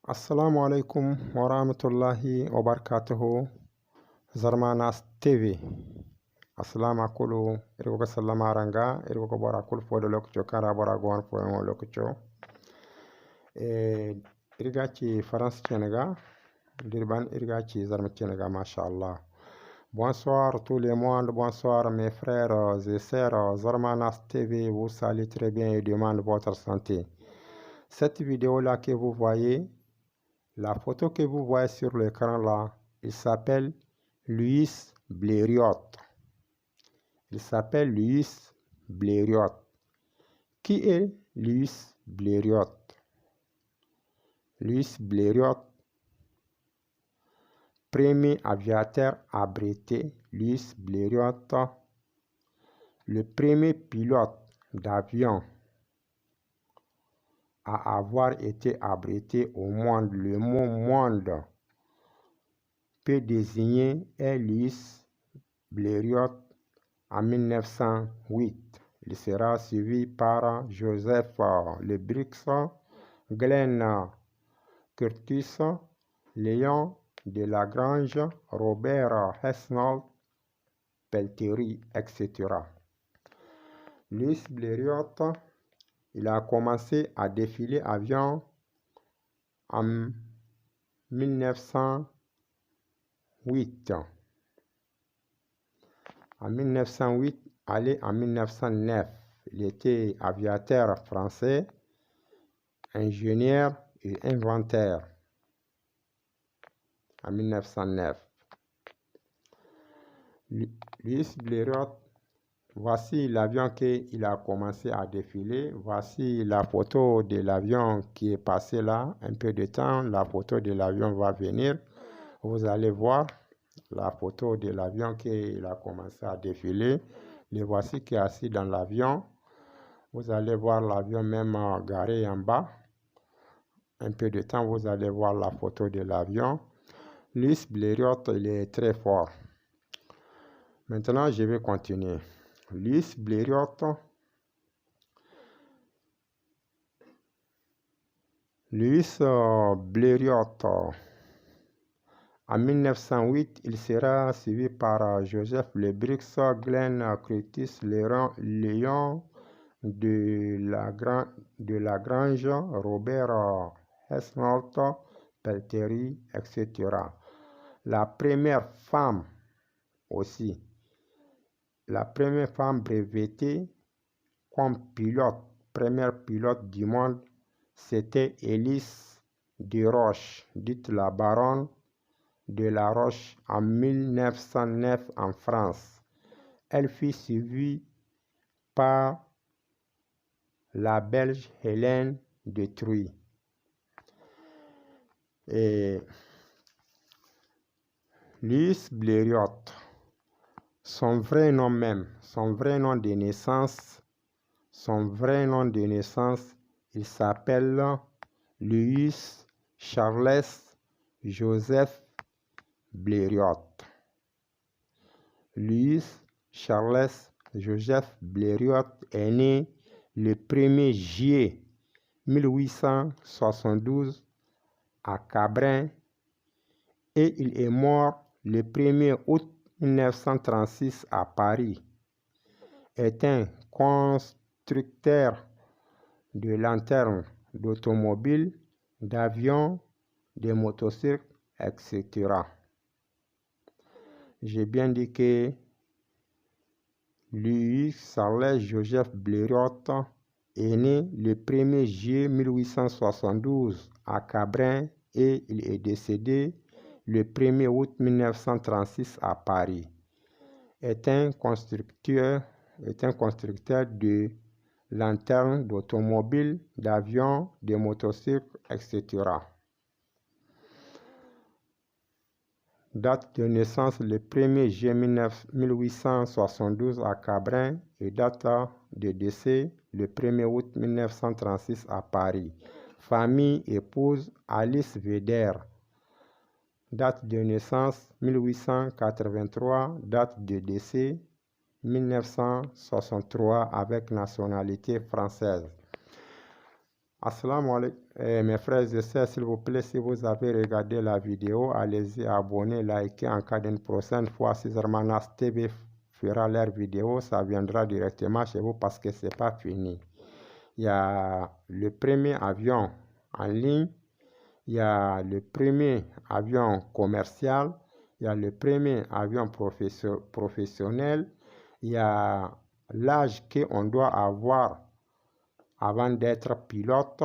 Assalamu alaikum wa rahmatullahi wa barakatuhu. Zarmanas TV. Assalamu akulu. Irgo salama ranga. Irgo bora kul fo de lokcho kara bora gwan fo en lokcho. Irga ci France Sénégal. Dirban irga ci zarma Sénégal mashallah. Bonsoir tout le monde. Bonsoir mes frères et sœurs. Zarmanas TV vous salue très bien et demande votre santé. Cette vidéo là que vous voyez, la photo que vous voyez sur l'écran là, il s'appelle Louis Blériot. Il s'appelle Louis Blériot. Qui est Louis Blériot? Louis Blériot, premier aviateur abrité. Louis Blériot, le premier pilote d'avion à avoir été abrité au monde. Le mot monde peut désigner Louis Blériot en 1908. Il sera suivi par Joseph Le Brix, Glenn Curtis, Léon de Lagrange, Robert Hesnold, Pelterie, etc. Louis Blériot, il a commencé à défiler avion en 1908. En 1908, allé en 1909. Il était aviateur français, ingénieur et inventeur. En 1909. Louis Blériot, voici l'avion qu'il a commencé à défiler. Voici la photo de l'avion qui est passé là. Un peu de temps, la photo de l'avion va venir. Vous allez voir la photo de l'avion qu'il a commencé à défiler. Le voici qui est assis dans l'avion. Vous allez voir l'avion même garé en bas. Un peu de temps, vous allez voir la photo de l'avion. Louis Blériot, il est très fort. Maintenant, je vais continuer. Louis Blériot, en 1908, il sera suivi par Joseph Le Brix, Glenn Curtis, Léon de Lagrange, Robert Hesnold, Pelterie, etc. La première femme aussi, la première femme brevetée comme pilote, première pilote du monde, c'était Élise de Roche, dite la baronne de la Roche, en 1909 en France. Elle fut suivie par la Belge Hélène de Truy. Et Louis Blériot, son vrai nom même, son vrai nom de naissance, il s'appelle Louis Charles Joseph Blériot. Louis Charles Joseph Blériot est né le 1er juillet 1872 à Cabrin et il est mort le 1er août 1936 à Paris. Est un constructeur de lanternes, d'automobiles, d'avions, de motocycles, etc. J'ai bien dit que Louis Charles Joseph Blériot est né le 1er juillet 1872 à Cabrin et il est décédé le 1er août 1936 à Paris. Est un constructeur de lanternes, d'automobiles, d'avions, de motocycles, etc. Date de naissance le 1er juillet 1872 à Cabrin et date de décès le 1er août 1936 à Paris. Famille, épouse Alice Vedder. Date de naissance 1883, date de décès 1963 avec nationalité française. Assalamu alaikum, mes frères et sœurs, s'il vous plaît, si vous avez regardé la vidéo, allez-y, abonnez, likez. En cas d'une prochaine fois, si Zarmanas TV fera leur vidéo, ça viendra directement chez vous parce que c'est pas fini. Il y a le premier avion en ligne, il y a le premier avion commercial, il y a le premier avion professionnel, il y a l'âge qu'on doit avoir avant d'être pilote,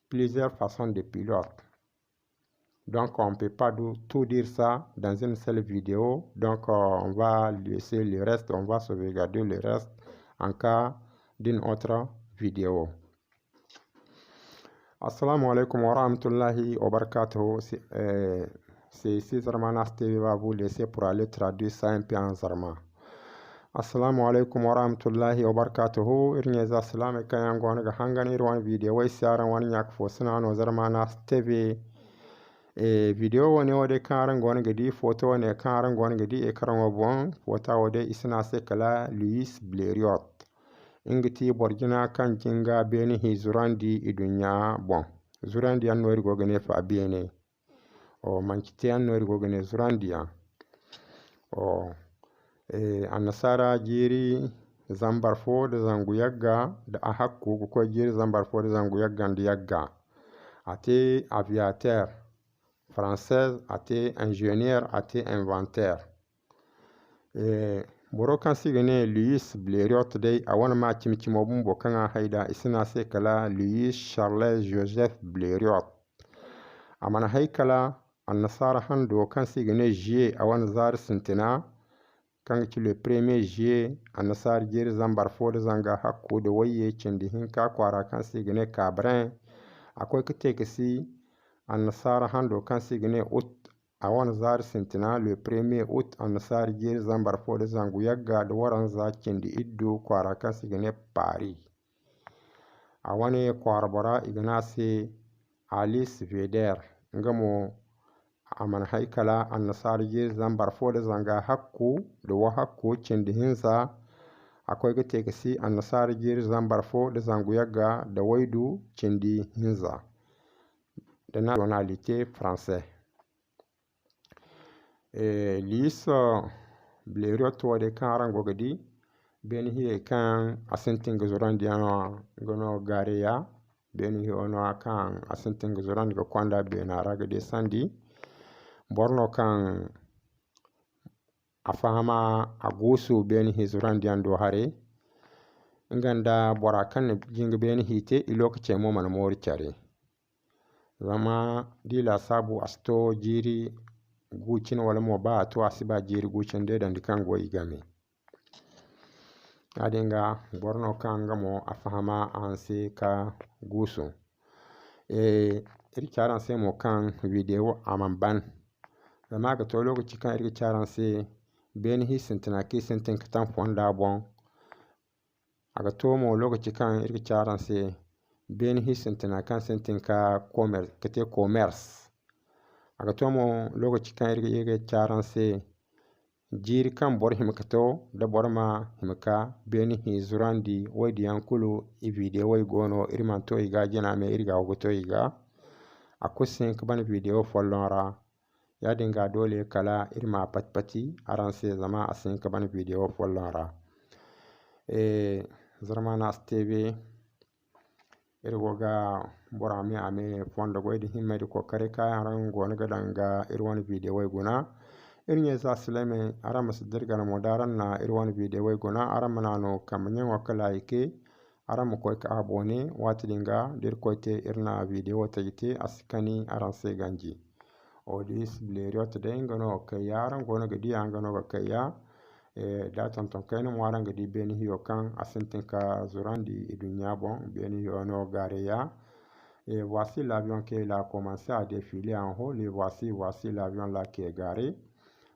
plusieurs façons de pilote. Donc on ne peut pas tout dire ça dans une seule vidéo. Donc on va laisser le reste, on va sauvegarder le reste en cas d'une autre vidéo. Assalamu alaikum wa rahmatullahi wa barakatuhu. C'est ici Zarmanas TV va vous laisser pour aller traduire ça un peu en zarma. Assalamu alaikum wa rahmatullahi wa barakatuhu. Irne za salame kayan gona ga hangan irwan video wai saran wani yak fo no Zarmanas TV. Video wani wade karan gona gadi photo wani karan gona gadi e karan wabon photo wade isna se kala Louis Blériot. Ingiti borgina kan jinga beni hi zurandi idunya bon. Zurandi an nori gogene fa bene. O mankite an nori gogene zurandi ya. O annasara jiri zambar fo da zangu yagga da a hakku ko jiri zambar fo da zangu yagga da yagga. Ate aviateur française, ate ingénieur, ate inventeur. Boro kan sigene Louis Blériot dai a wani ma cimcimo bumbo kan haida isina sai kala Louis Charles Joseph Blériot. A mana haikala annasara hando kan sigene J a wani zar sintina kan ki le premier J annasar jeri zambar fo da zanga hakko da waye cindi hinka kwara kan sigene Cabrin. Akwai kite kasi annasara hando kan sigene Août a wani zar sintina le premier Août annasar jeri zambar fo da zangu yagga da waran za cindi iddu kwara kan sigene Paris. A wani kwarbara igana se Alice Veder ngamo aman haikala annasar jeri zambar fo da zanga hakku da wa hakku cindi hinsa. Akwai kite kasi annasar jeri zambar fo da zangu yagga da waidu cindi hinsa de nationalité français. Louis Blériot wade kan arango gadi beni hiye kan asentin gazurandi gono gareya beni hiye ono kan asentin gazurandi go kwanda bena ragade sandi borno kan afahama agusu beni hiye zurandi ando hare nganda bora kan jinga beni hite ilokace mo man mori care zama dila sabu asto jiri gucin wala mo ba to asiba jiri gucin de dan kan go igame adinga borno kan gamo afahama anse ka gusu irkaran se mo kan video amamban zama ga to lokaci kan irkaran se beni hi sintina ki sintin katan fonda bon aga to mo lokaci kan irkaran se beni hi sintina kan sintin ka commerce aga to mo lokaci kan irga charan se jiri kan bor himkato da borma himka beni hi zurandi waydi yankulu i video way gono irman to iga jina me irga wogoto iga akusin kaban video follonra ya dinga dole kala irma patpati aran se zama asin kaban video follonra Zarmanas TV irgoga borame ame fondo goydi himmedi ko kare kayaran gona gadanga irwani video way guna irnye za sileme arama sidirgana modaran na irwani video way guna arama nano kamanyen wakala ike arama koy ka abone watidinga dir koyte irna video tagite asikani aranse ganji Louis Blériot de ngano kayaran gona gadi angano kaya da tonton kayno waran gadi beni hiyo kan asentin ka zurandi idunya bon beni hiyo no gareya. Et voici l'avion qui a commencé à défiler en haut. Et voici l'avion là qui est garé.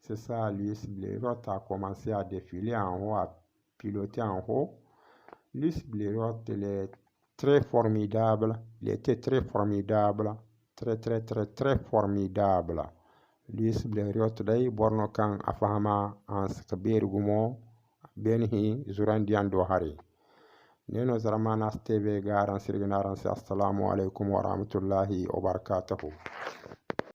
C'est ça, Louis Blériot a commencé à défiler en haut, à piloter en haut. Louis Blériot, il est très formidable. Il était très formidable. Très formidable. Louis Blériot day borno kan afahama an sakabir gumo benhi zurandi ando hari. neno zaramana stv garan sirginaran assalamu alaikum wa rahmatullahi wa barakatuhu.